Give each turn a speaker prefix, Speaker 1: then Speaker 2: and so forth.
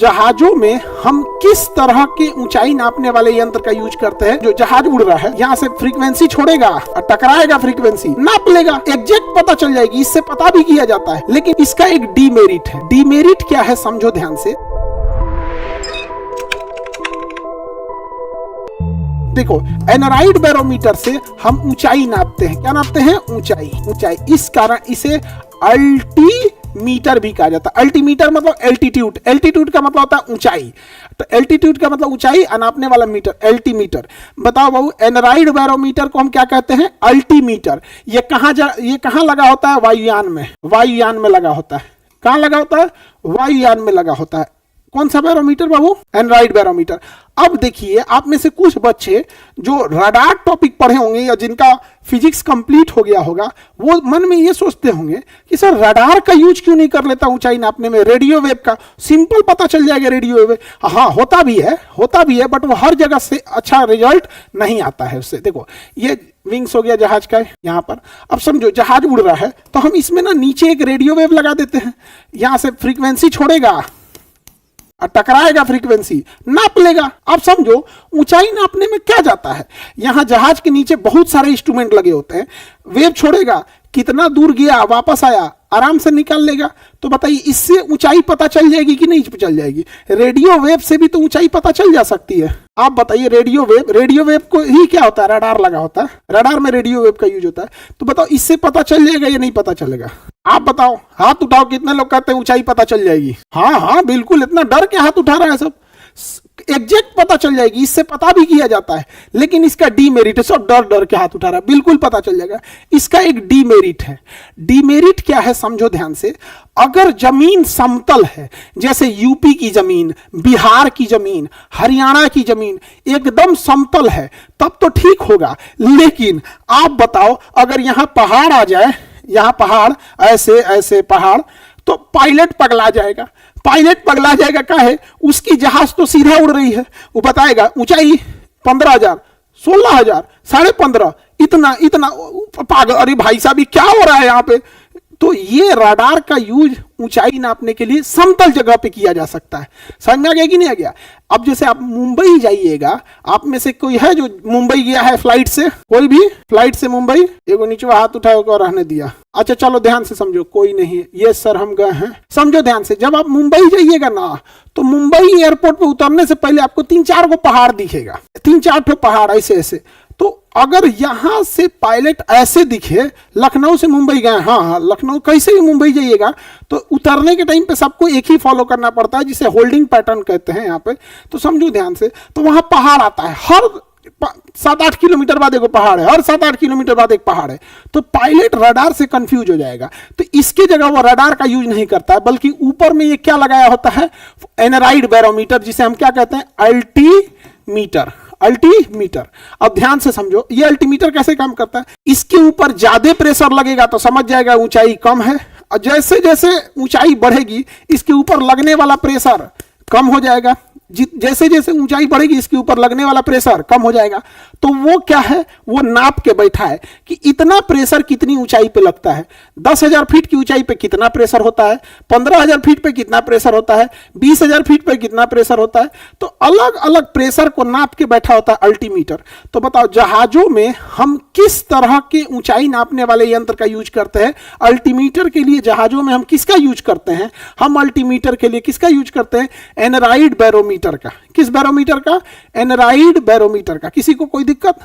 Speaker 1: जहाजों में हम किस तरह की ऊंचाई नापने वाले यंत्र का यूज करते हैं। जो जहाज उड़ रहा है यहाँ से फ्रीक्वेंसी छोड़ेगा और टकराएगा, फ्रीक्वेंसी नाप लेगा, एग्जैक्ट पता चल जाएगी। इससे पता भी किया जाता है, लेकिन इसका एक डीमेरिट है। डीमेरिट क्या है समझो ध्यान से। देखो, एनराइड बैरोमीटर से हम ऊंचाई नापते हैं। क्या नापते हैं? ऊंचाई। ऊंचाई इस कारण इसे अल्टीमीटर भी कहा जाता है। अल्टीमीटर मतलब एल्टीट्यूड। एल्टीट्यूड का मतलब होता है ऊंचाई, तो एल्टीट्यूड का मतलब ऊंचाई, नापने वाला मीटर एल्टीमीटर। बताओ बाबू, एनराइड बैरोमीटर को हम क्या कहते हैं? अल्टीमीटर। ये कहां लगा होता है? वायुयान में। वायुयान में लगा होता है। कहां लगा होता है? वायुयान में लगा होता है। कौन सा बैरोमीटर बाबू? एनराइड बैरोमीटर। अब देखिए, आप में से कुछ बच्चे जो रडार टॉपिक पढ़े होंगे या जिनका फिजिक्स कंप्लीट हो गया होगा, वो मन में ये सोचते होंगे कि सर रडार का यूज क्यों नहीं कर लेता ऊंचाई नापने में? रेडियो वेव का सिंपल पता चल जाएगा। रेडियो वेव हाँ होता भी है, बट वो हर जगह से अच्छा रिजल्ट नहीं आता है उससे। देखो, ये विंग्स हो गया जहाज का यहाँ पर। अब समझो जहाज उड़ रहा है तो हम इसमें ना नीचे एक रेडियो वेव लगा देते हैं। यहाँ से फ्रीक्वेंसी छोड़ेगा और टकराएगा, फ्रीक्वेंसी नाप लेगा। आप समझो ऊंचाई नापने में क्या जाता है। यहां जहाज के नीचे बहुत सारे इंस्ट्रूमेंट लगे होते हैं। वेव छोड़ेगा, कितना दूर गया, वापस आया, आराम से निकाल लेगा। तो बताइए, इससे ऊंचाई पता चल जाएगी कि नहीं चल जाएगी? रेडियो वेव से भी तो ऊंचाई पता चल जा सकती है। आप बताइए, रेडियो वेव को ही क्या होता है? रडार लगा होता है। रडार में रेडियो वेव का यूज होता है। तो बताओ, इससे पता चल जाएगा या नहीं पता चलेगा? आप बताओ, हाथ उठाओ, कितने लोग कहते हैं ऊंचाई पता चल जाएगी? हाँ बिल्कुल। इतना डर के हाथ उठा रहा है सब? एग्जैक्ट पता चल जाएगी। इससे पता भी किया जाता है, लेकिन इसका डीमेरिट है। सब डर के हाथ उठा रहा है। बिल्कुल पता चल जाएगा। इसका एक डीमेरिट है। डीमेरिट क्या है समझो ध्यान से। अगर जमीन समतल है, जैसे यूपी की जमीन, बिहार की जमीन, हरियाणा की जमीन एकदम समतल है, तब तो ठीक होगा। लेकिन आप बताओ, अगर यहां पहाड़ आ जाए, यहां पहाड़, ऐसे पहाड़, तो पायलट पगला जाएगा। पायलट पगला जाएगा। क्या है? उसकी जहाज तो सीधा उड़ रही है। वो बताएगा ऊंचाई 15,000, 16,000, 15,500, इतना पागल। अरे भाई साहब, ये क्या हो रहा है यहाँ पे? तो ये रडार का यूज ऊंचाई नापने के लिए समतल जगह पे किया जा सकता है। समझ में आ गया कि नहीं आ गया? अब जैसे आप मुंबई जाइएगा, आप में से कोई है जो मुंबई गया है फ्लाइट से? कोई भी फ्लाइट से मुंबई? एगो नीचे हाथ उठाया को रहने दिया। अच्छा चलो ध्यान से समझो, कोई नहीं। ये सर हम गए हैं। समझो ध्यान से, जब आप मुंबई जाइएगा ना, तो मुंबई एयरपोर्ट पे उतरने से पहले आपको 3-4 गो पहाड़ दिखेगा। 3-4 ठो पहाड़ ऐसे। तो अगर यहां से पायलट ऐसे दिखे, लखनऊ से मुंबई गए, हाँ लखनऊ, कैसे भी मुंबई जाइएगा, तो उतरने के टाइम पे सबको एक ही फॉलो करना पड़ता है, जिसे होल्डिंग पैटर्न कहते हैं यहाँ पे। तो समझो ध्यान से, तो वहां पहाड़ आता है। हर 7-8 किलोमीटर बाद एक पहाड़ है, हर 7-8 किलोमीटर बाद एक पहाड़ है। तो पायलट रडार से कंफ्यूज हो जाएगा। तो इसके जगह वो रडार का यूज नहीं करता है, बल्कि ऊपर में ये क्या लगाया होता है? एनराइड बैरोमीटर, जिसे हम क्या कहते हैं? अल्टीमीटर। अल्टीमीटर। अब ध्यान से समझो, ये अल्टीमीटर कैसे काम करता है। इसके ऊपर ज्यादा प्रेशर लगेगा तो समझ जाएगा ऊंचाई कम है, और जैसे जैसे ऊंचाई बढ़ेगी, इसके ऊपर लगने वाला प्रेशर कम हो जाएगा। जैसे जैसे ऊंचाई बढ़ेगी, इसके ऊपर लगने वाला प्रेशर कम हो जाएगा। तो वो क्या है? वो नाप के बैठा है कि इतना प्रेशर कितनी ऊंचाई पे लगता है। 10,000 फीट की ऊंचाई पे कितना प्रेशर होता है, 15,000 फीट पे कितना प्रेशर होता है, 20,000 फीट पे कितना प्रेशर होता है। तो अलग अलग प्रेशर को नाप के बैठा होता है अल्टीमीटर। तो बताओ, जहाजों में हम किस तरह के ऊंचाई नापने वाले यंत्र का यूज करते हैं? अल्टीमीटर के लिए जहाजों में हम किसका यूज करते हैं? हम अल्टीमीटर के लिए किसका यूज करते हैं? एनराइड बैरोमीटर का। किस बैरोमीटर का? एनराइड बैरोमीटर का। किसी को कोई दिक्कत?